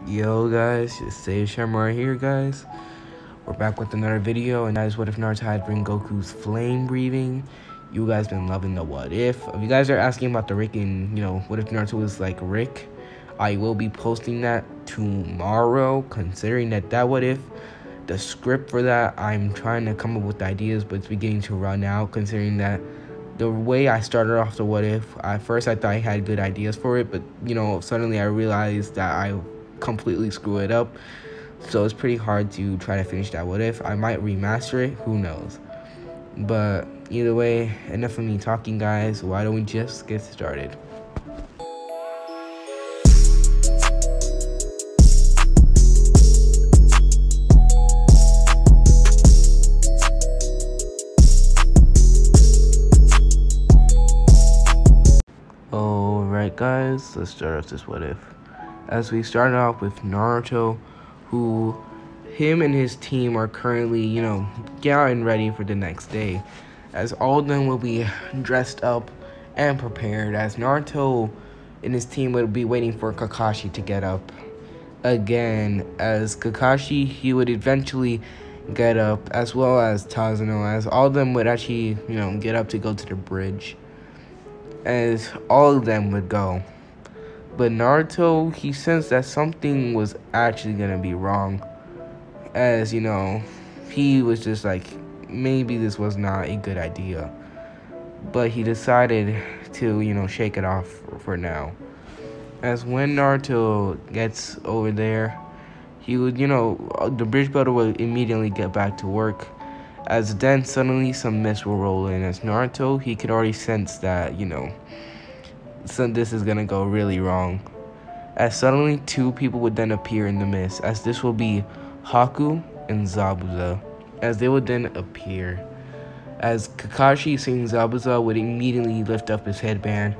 Yo guys, it's Sage Shamar here guys. We're back with another video, and guys, what if Naruto had Rengoku's flame breathing? You guys been loving the what if. If you guys are asking about the Rick and what if Naruto was like Rick, I will be posting that tomorrow, considering that what if the script for that, I'm trying to come up with ideas, but it's beginning to run out, considering that the way I started off the what if, at first I thought I had good ideas for it, but suddenly I realized that I completely screw it up, so it's pretty hard to try to finish that what if. I might remaster it, who knows. But either way, enough of me talking guys, why don't we just get started. Alright guys, let's start off this what if. As we started off with Naruto, who him and his team are currently, getting ready for the next day, as all of them will be dressed up and prepared, as Naruto and his team would be waiting for Kakashi to get up again, as Kakashi, he would eventually get up, as well as Tazano, as all of them would actually, get up to go to the bridge, as all of them would go. But Naruto, he sensed that something was actually going to be wrong, as, he was just like, maybe this was not a good idea. But he decided to, shake it off for now. As when Naruto gets over there, he would, the bridge builder would immediately get back to work. As then suddenly some mist will roll in. As Naruto, he could already sense that, so this is gonna go really wrong. As suddenly two people would then appear in the mist, as this will be Haku and Zabuza, as they would then appear. As Kakashi, seeing Zabuza, would immediately lift up his headband,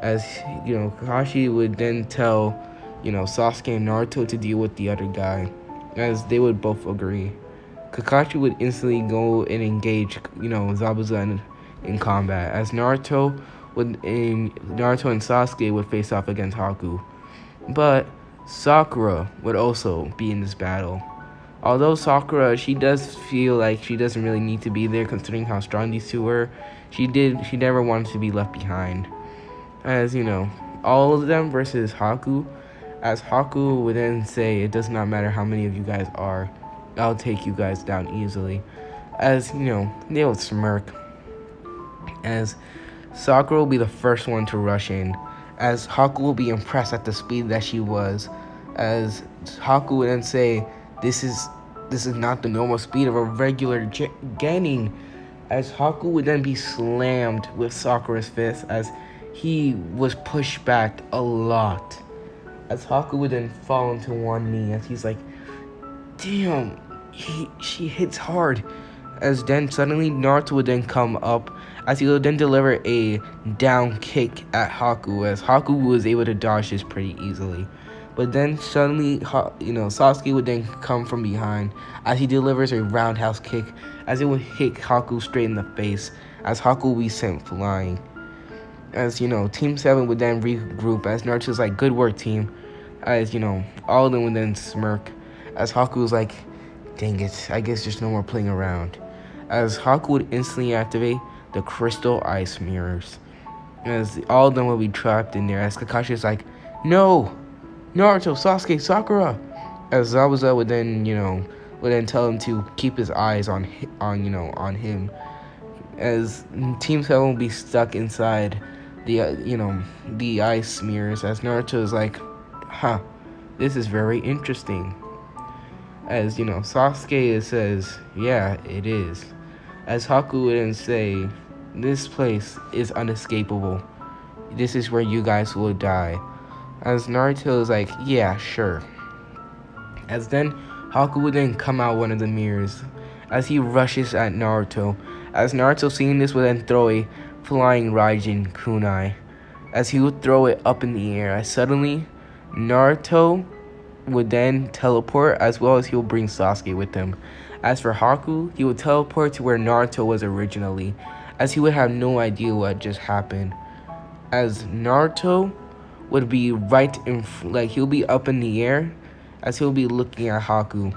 as Kakashi would then tell Sasuke and Naruto to deal with the other guy, as they would both agree. Kakashi would instantly go and engage Zabuza in combat, as Naruto and Sasuke would face off against Haku. But Sakura would also be in this battle. Although Sakura, she does feel like she doesn't really need to be there, considering how strong these two were, she never wanted to be left behind. As all of them versus Haku, as Haku would then say, it does not matter how many of you guys are, I'll take you guys down easily. As they would smirk, as Sakura will be the first one to rush in, as Haku will be impressed at the speed that she was, as Haku would then say, this is not the normal speed of a regular Genin, as Haku would then be slammed with Sakura's fist, as he was pushed back a lot, as Haku would then fall into one knee, as he's like, damn, she hits hard. As then suddenly Naruto would then come up, as he would then deliver a down kick at Haku, as Haku was able to dodge this pretty easily. But then suddenly, Sasuke would then come from behind, as he delivers a roundhouse kick, as it would hit Haku straight in the face, as Haku would be sent flying. As Team 7 would then regroup, as Naruto's like, good work team, as all of them would then smirk, as Haku was like, dang it, I guess there's no more playing around. As Haku would instantly activate the crystal ice mirrors, as all of them will be trapped in there, as Kakashi is like, no, Naruto, Sasuke, Sakura, as Zabuza would then tell him to keep his eyes on him, as Team 7 will be stuck inside the ice mirrors, as Naruto is like, this is very interesting. As Sasuke says, yeah, it is. As Haku would then say, this place is unescapable. This is where you guys will die. As Naruto is like, yeah, sure. As then Haku would then come out one of the mirrors, as he rushes at Naruto. As Naruto, seeing this, would then throw a flying Raijin kunai, as he would throw it up in the air. As suddenly Naruto would then teleport, as well as he will bring Sasuke with him. As for Haku, he would teleport to where Naruto was originally, as he would have no idea what just happened. As Naruto would be right in, like he'll be up in the air, as he'll be looking at Haku.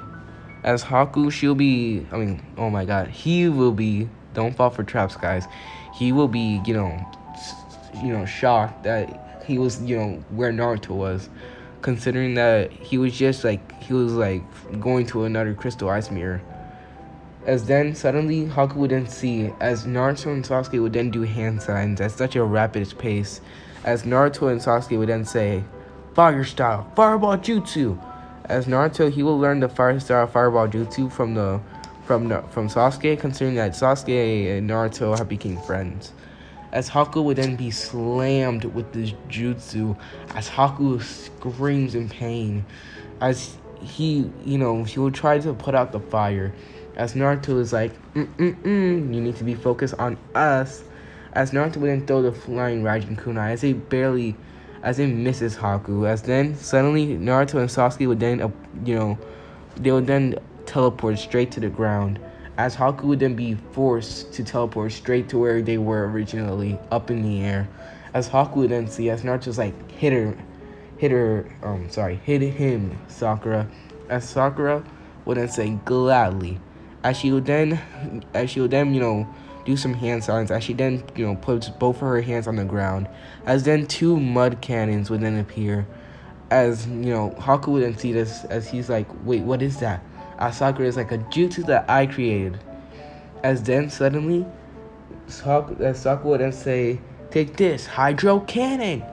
As Haku, she'll be, I mean, oh my god, he will be, don't fall for traps, guys. He will be, shocked that he was, where Naruto was, considering that he was going to another crystal ice mirror. As then suddenly Haku would then see, as Naruto and Sasuke would then do hand signs at such a rapid pace, as Naruto and Sasuke would then say, "Fire style, fireball jutsu." As Naruto, he will learn the fire style fireball jutsu from Sasuke, considering that Sasuke and Naruto have become friends. As Haku would then be slammed with this jutsu, as Haku screams in pain, as he will try to put out the fire, as Naruto is like, you need to be focused on us, as Naruto would then throw the flying Raijin Kunai, as it misses Haku, as then suddenly Naruto and Sasuke would then, they would then teleport straight to the ground, as Haku would then be forced to teleport straight to where they were originally, up in the air. As Haku would then see, as Naruto's like, hit him, Sakura. As Sakura would then say, gladly. As she would then, do some hand signs, as she then, puts both of her hands on the ground. As then 2 mud cannons would then appear. As, Haku would then see this, as he's like, wait, what is that? As Sakura is like, a jutsu that I created. As then suddenly, Sakura would then say, take this, hydro cannon.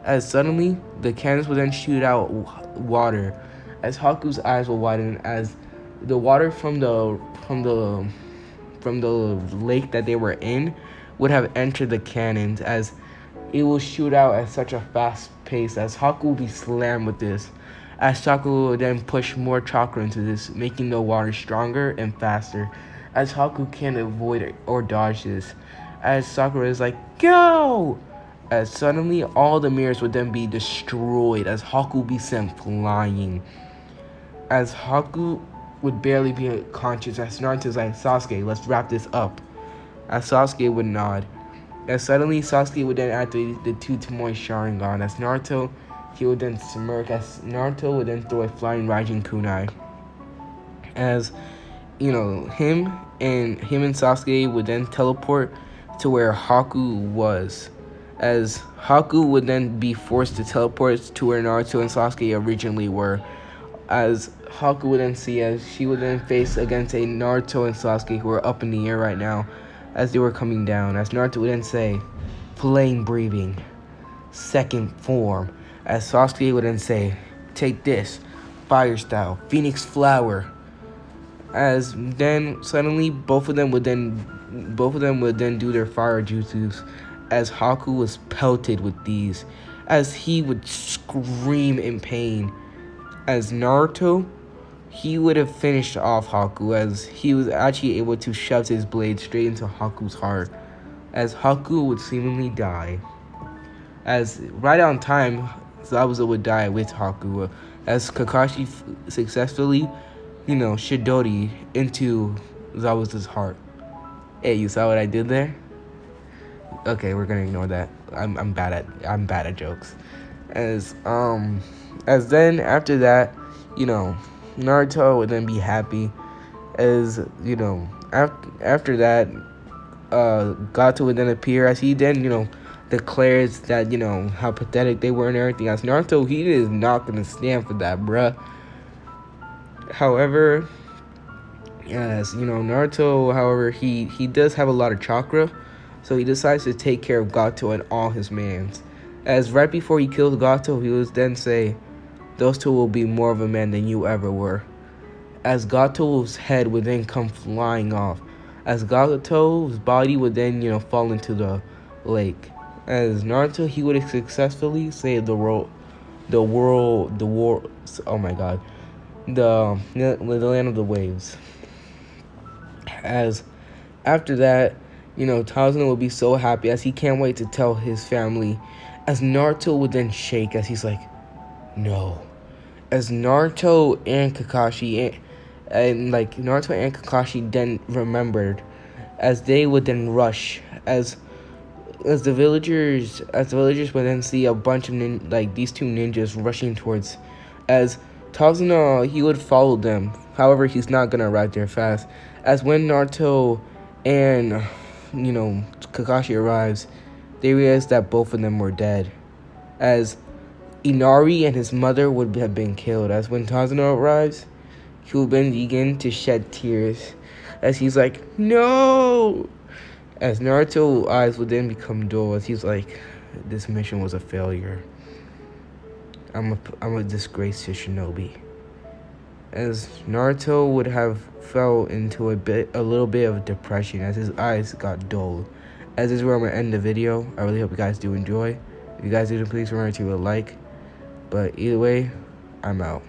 As suddenly, the cannons would then shoot out water. As Haku's eyes will widen, as the water from the lake that they were in would have entered the cannons, as it will shoot out at such a fast pace, as Haku will be slammed with this, as Sakura will then push more chakra into this, making the water stronger and faster, as Haku can't avoid it or dodge this, as Sakura is like, go! As suddenly all the mirrors would then be destroyed, as Haku would be sent flying, as Haku would barely be conscious, as Naruto's like, Sasuke, let's wrap this up. As Sasuke would nod. As suddenly Sasuke would then activate the 2 Tomoe Sharingan. As Naruto, he would then smirk, as Naruto would then throw a flying Raijin Kunai. As, him and Sasuke would then teleport to where Haku was. As Haku would then be forced to teleport to where Naruto and Sasuke originally were. As Haku would then see, as she would then face against a Naruto and Sasuke who are up in the air right now, as they were coming down. As Naruto would then say, flame breathing, second form. As Sasuke would then say, take this, fire style, phoenix flower. As then suddenly both of them would then do their fire jutsus, as Haku was pelted with these, as he would scream in pain. As Naruto, he would have finished off Haku, as he was actually able to shove his blade straight into Haku's heart, as Haku would seemingly die. As right on time, Zabuza would die with Haku, as Kakashi successfully, Shidori into Zabuza's heart. Hey, you saw what I did there? Okay, we're gonna ignore that. I'm bad at jokes. As then after that, Naruto would then be happy, as after that, Gato would then appear, as he then declares that how pathetic they were and everything. As Naruto, he is not gonna stand for that, bruh. However, Naruto, however, he does have a lot of chakra, so he decides to take care of Gato and all his mans. As right before he kills Gato, he would then say, those 2 will be more of a man than you ever were. As Gato's head would then come flying off, as Gato's body would then, fall into the lake. As Naruto, he would successfully save the war, oh my god, the land of the waves. As after that, Tazuna would be so happy, as he can't wait to tell his family, as Naruto would then shake, as he's like, no. As Naruto and Kakashi then remembered, as they would then rush, as as the villagers would then see a bunch of these two ninjas rushing towards, as Tazuna, he would follow them. However, he's not gonna arrive there fast. As when Naruto and Kakashi arrives, they realize that both of them were dead. As Inari and his mother would have been killed. As when Tazuna arrives, he will then begin to shed tears, as he's like, no! As Naruto's eyes would then become dull, as he's like, this mission was a failure. I'm a disgrace to Shinobi. As Naruto would have fell into a little bit of depression as his eyes got dull. As this is where I'm gonna end the video. I really hope you guys do enjoy. If you guys do, please remember to leave a like. But either way, I'm out.